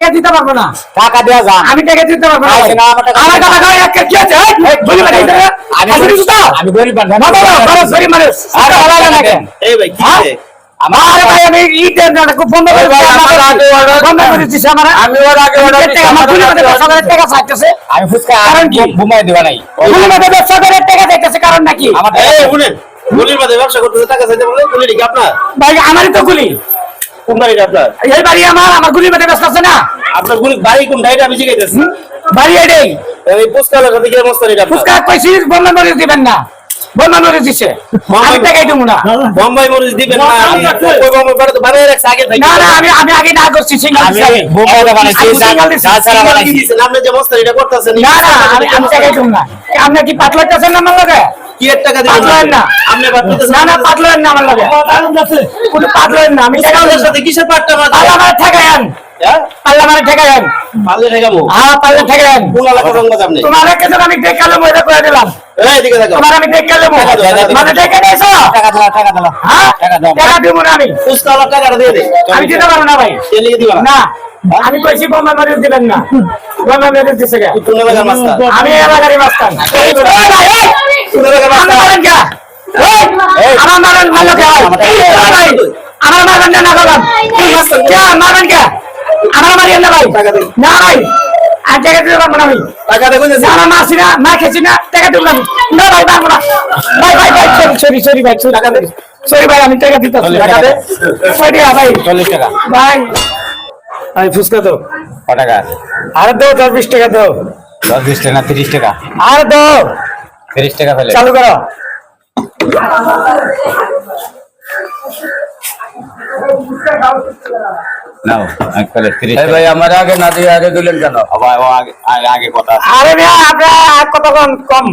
টাকা দিতে পারবো না। টাকা দেওয়া যান। আমি টাকা দিতে পারবো না। আমার টাকা খাওয়া এক কি আছে? আমি গরিব মানুষ। গরিব মানুষ। আরে ভালো লাগে না কেন? এই ভাই কি আছে? আরে ভাই আমি ইটের না খুব বন্ধ করে বন্ধ করে দিছি আমার। আমি ওর আগে অর্ডার দিছি। আমার গুলি মধ্যে 10,000 টাকা চাইতেছে। আমি ফুচকা কারণ কি? ঘুমাই দিবা নাই। গুলি মধ্যে 10,000 টাকা চাইতেছে কারণ নাকি? আমার এই শুনেন, গুলির মধ্যে ব্যবসা করতে টাকা চাইতে বলে গুলি কি আপনার? ভাই আমারই তো গুলি। কোন বাড়িটা আপনার? এই বাড়ি আমার গুলির মধ্যে ব্যস্ত আছে না। আপনার গুলি বাড়ি কোন ডাইটা আমি জিজ্ঞাসা বাড়ি এটাই। এই পুস্তালা সাথে কি মস্তানি এটা? ফুচকা কইছি বন্ধ করে দিবেন না। বন্ধ করে দিছে। আমি টাকাই দেব না। বোম্বাই মরিচ দিবেন না। ওই বোম্বাই বাড়ি তো বানায় রাখছে আগে থেকে। না না আমি আগে না করছি সিঙ্গেল আমি বোম্বাইটা বানাইছি। তাছাড়া বানাইছি। আপনি যে মস্তানিটা করতেছেন না না আমি টাকাই দেব না। আপনি কি পাতলা টাছেন না আমার লগে? কি এর টাকা দিবেন পাতলেন না। আপনি বাড়তেছেন না না পাতলেন না আমার লগে। কোন পাতলেন না। আমি টাকা পুস্তালার সাথে কিসের পাট্টা মারতে? পাল্লা মারে ঠেকায়েন। হ্যাঁ? পাল্লা মারে ঠেকায়েন। পারলে ঠেকাবো। হ্যাঁ পাল্লা ঠেকায়েন। কোন এলাকার রং বাজ আপনি? তোমার কাছে আমি দেখালে মজা করে দিলাম। এই এদিকে দেখো। তোমার আমি দেখালে মানে দেখে নিয়েছো? টাকা দাও, টাকা দাও। হ্যাঁ টাকা দাও। টাকা দিব না আমি। পুস্তালার টাকাটা দিয়ে দে। আমি দিতে পারবো না ভাই। তেলিয়ে দিবা না। না আমি কইছি বোমা মারি দিবেন না। বোমা মারি দিছে কে? কোন এলাকার মাস্টার? আমি এলাকারই মাস্তান। এই ভাই কোন এলাকার আমার মাস্টার? মারেন কে? এই আমার মারেন ভালো কে ভাই? ভাই আমার মারেন না গলাম। কে মারেন কে? আমার মারিয়েন না ভাই। না ভাই আর টাকা দিতে পারবো না আমি। টাকা দেখুন যে না মারছি না না খেছি না টাকা দিব না। না ভাই পারবো না। ভাই ভাই ভাই সরি ভাই টাকা দে। সরি ভাই আমি টাকা দিতে টাকা দে। সরি ভাই 40 টাকা। ভাই ভাই ফুচকা দাও। কত টাকা? আর দাও 10-20 টাকা দাও। 10-20 টাকা না 30 টাকা? আর দাও 30 টাকা ফেলে। চালু করো। নাও এক ফেলে 30 টাকা। ভাই আমার আগে না দিয়ে আগে দিলেন কেন? আবার ও আগে কথা আছে। আরে ভাই আপনার আর কত কম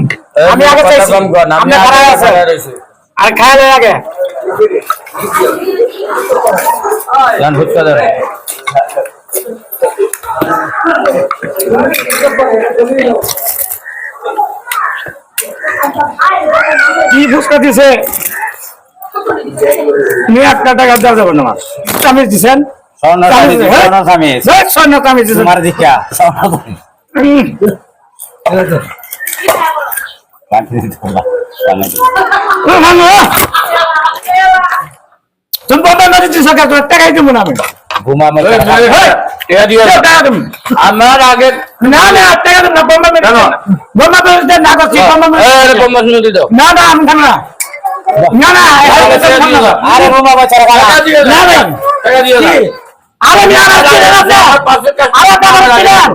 আমি আগে কথা চাইছি। কম কর, আমি আপনি আগে খারাপ আছে খারাপ রয়েছি। আর খাইলে আগে জান ফুচকা দাও। কি ফুচকা দিছে? নিয়ে একটা টাকা দেওয়া যাবে না আমার। কামিজ দিছেন? স্বর্ণ কামিজ, স্বর্ণ কামিজ। স্বর্ণ কামিজ দিছেন। তোমার দিকা স্বর্ণ কামিজ। কামিজ দিতে পারবা। কামিজ। তুমি বন্ধ করে দিচ্ছ টাকাই দেবো না আমি। ঘুমা মত। আমার আগে না না টাকা দেবো না বোমা মেরে বোমা মেরে না করছি বোমা মেরে বোমা শুনে দিত। না না আমি থাম না না না আরে বোমা বাচ্চারা না না টাকা দিও না। আরে না না আরে টাকা দিলেন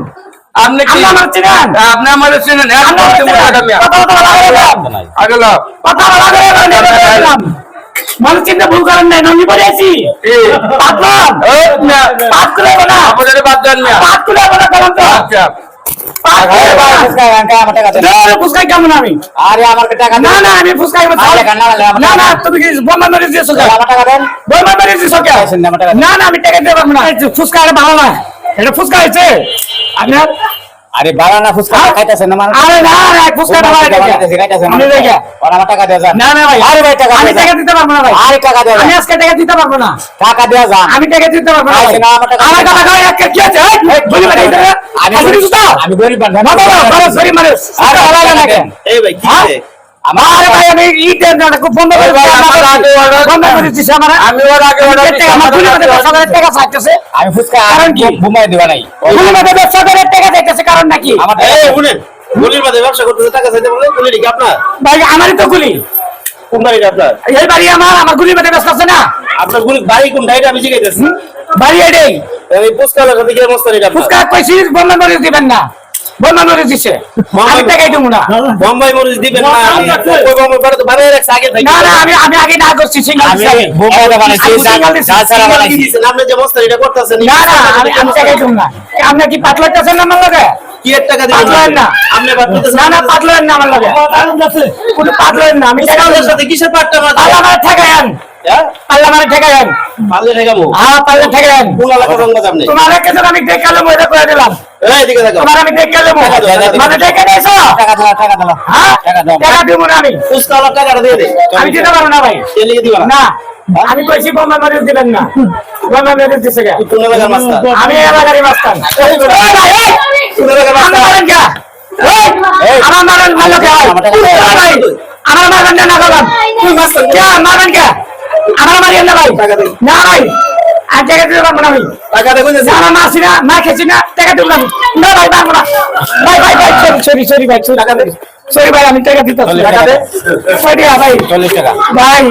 আপনি কি আপনি আমার চিনেন? আপনি আমাদের চিনেন? এক করতে বলে এটা মিয়া। আগে লাও। মানুষ চিন্তা ভুল করেন নাই নন্দী পড়েছি পাতলাম পাত করে না আপনাদের বাদ দেন মিয়া। পাত করে না কারণ তো আচ্ছা ফুসকাই কেমন আমি আরে আমার টাকা না না আমি ফুসকাই না না তুমি কি বোমা মেরে দিয়েছো আমার টাকা দেন। বোমা মেরে দিয়েছো কে আমার টাকা দেন। না না আমি টাকা দিতে পারবো না ফুসকা এটা ভালো না এটা ফুসকা হয়েছে আপনার আরে বালানা ফুচকা খাইতেছেন না মানে? আরে না না ফুসকা ভালো আমি দেখে আর আমার টাকা দেওয়া যান। না না ভাই আরে ভাই টাকা আমি দেওয়া টাকা যান। দিতে পারবো না ভাই আরে টাকা দেওয়া আমি যান। আজকে টাকা দিতে পারবো না টাকা দেওয়া যান। আমি টাকা দিতে পারবো না ভাই। আরে না, আমার টাকা আমার টাকা খাওয়া এক কি আছে? বলি ভাই আমি গরিব মানুষ। না বাবা বাবা সরি মানুষ আরে ভালো লাগে না কেন? এই ভাই কি আছে? আরে ভাই আমি ইটের না খুব বন্ধ করে বন্ধ করে দিছি আমার। আমি ওর আগে অর্ডার দিছি। আমার গুলি মধ্যে 10,000 টাকা চাইতেছে। আমি ফুচকা কারণ কি? ঘুমাই দিবা নাই। গুলি মধ্যে 10,000 টাকা চাইতেছে কারণ নাকি? আমার এই শুনেন, গুলির মধ্যে ব্যবসা করতে টাকা চাইতে বলে গুলি কি আপনার? ভাই আমারই তো গুলি। কোন বাড়িটা আপনার? এই বাড়ি আমার গুলির মধ্যে ব্যস্ত আছে না। আপনার গুলি বাড়ি কোন ডাইটা আমি জিজ্ঞাসা বাড়ি এটাই। এই পুস্তালা সাথে কি মস্তানি এটা? ফুসকা কইছি বন্ধ করে দিবেন না। বন্ধ করে দিছে। আমি টাকাই দেব না। বোম্বাই মরিচ দিবেন না। ওই বোম্বাই বাড়ি তো বানায় রাখছে আগে থেকে। না না আমি আগে না করছি সিঙ্গেল আমি বোম্বাইটা বানাইছি। তাছাড়া বানাইছি। আপনি যে মস্তানিটা করতেছেন না না আমি টাকাই দেব না। আপনি কি পাতলা টাছেন না আমার লগে? কি এর টাকা দিবেন? পাতলেন না। আপনি বাড়তেছেন না না পাতলেন না আমার লগে। কোন পাতলেন না আমি টাকা পুস্তালার সাথে কিসের পাট্টা মারতে? পাল্লা মারে ঠেকায়েন। হ্যাঁ? পাল্লা মারে ঠেকায়েন। পারলে ঠেকাবো। পাল্লা ঠেকায়েন। কোন এলাকার রং বাজ আপনি? তোমার কাছে আমি দেখালে মজা করে দিলাম। এই এদিকে দেখো। তোমার আমি দেখালে মানে দেখে নিয়েছো? টাকা দাও, টাকা দাও। হ্যাঁ টাকা দাও। টাকা দিব না আমি। পুস্তালার টাকাটা দিয়ে দে। আমি দিতে পারবো না ভাই। তেলিয়ে দিবা না। না আমি কইছি বোমা মারি দিবেন না বোমা মেরে দিছে কে কোন এলাকার মাস্টার? আমি এলাকারই মাস্তান এই ভাই এই কোন এলাকার আমার মাস্টার? মারেন কে এই আমার মারেন ভালো কে ভাই ভাই আমার মারেন না বাবা তুই মাস্টার কে মারেন কে আমার মারিয়েন না ভাই না ভাই আর টাকা দিতে পারবো না আমি টাকা দে কইছে না না মাসি না মা খেছি না টাকা দিব না না ভাই পারবো না ভাই ভাই ভাই সরি ভাই টাকা দে সরি ভাই আমি টাকা দিতে টাকা দে সরি ভাই 40 টাকা ভাই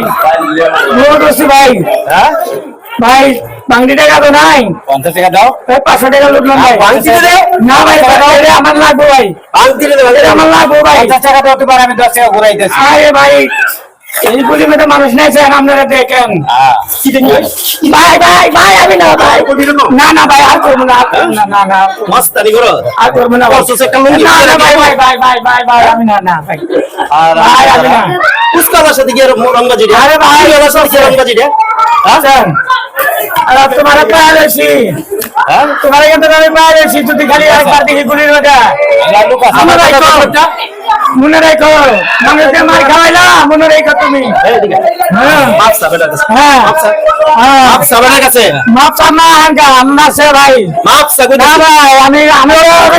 বহুত বেশি ভাই হ্যাঁ ভাই বাংলি টাকা তো নাই 50 টাকা দাও ভাই 500 টাকা লুটলাম ভাই বাংলি দে না ভাই এটা আমার লাগবে ভাই আনতি দে এটা আমার লাগবে ভাই 50 টাকা দাও তোমার আমি 10 টাকা ঘুরাই দিতেছি আরে ভাই এইগুলি মধ্যে মানুষ নাই স্যার আপনারা দেখেন হ্যাঁ ভাই ভাই ভাই আমি না ভাই না না ভাই আর করবো না না না মাস্টারি করো আর করবো না বর্ষে একটা লুঙ্গি না না ভাই ভাই ভাই ভাই ভাই ভাই আমি না না ভাই আর ভাই আমি না উস্কাবার সাথে কি রঙ্গাজি রে? আরে ভাই উস্কাবার সাথে কি রঙ্গাজি রে? আচ্ছা আর তোমার পায়ে রয়েছি হ্যাঁ তোমার এখান থেকে আমি পায়ে রয়েছি যদি খালি একবার দেখি গুলির মধ্যে লালু কাছে মনে রাখো মনে রাখো মানুষকে মার খাওয়াইলা মনে রাখো তুমি হ্যাঁ মাপসা বেটার কাছে হ্যাঁ হ্যাঁ মাপসা বেটার কাছে মাপসা না আনকা আমরা সে ভাই মাপসা কই না ভাই আমি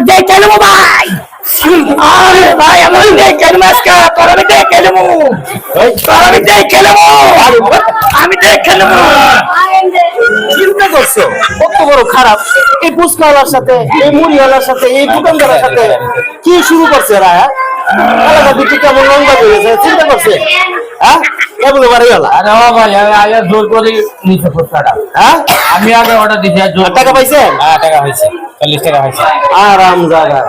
দেখে নেবো ভাই আরে ভাই আমি দেখে নমস্কার তোর আমি দেখে নেবো তোর আমি দেখে নেবো আমি দেখে নেবো চিন্তা করছো কত বড় খারাপ এই পুষ্কাওয়ালার সাথে এই মুড়িওয়ালার সাথে এই দোকানদারের সাথে কি শুরু করছে এরা হ্যাঁ? এলাকা দিকে কেমন রঙ্গা হয়ে গেছে চিন্তা করছে হ্যাঁ কেমন বাড়ি গেল আরে ও ভাই আমি আগে জোর করে নিতে টাকা হ্যাঁ আমি আগে অর্ডার দিছি আর জোর টাকা পাইছেন হ্যাঁ টাকা হয়েছে 40 টাকা হয়েছে আরাম জায়গা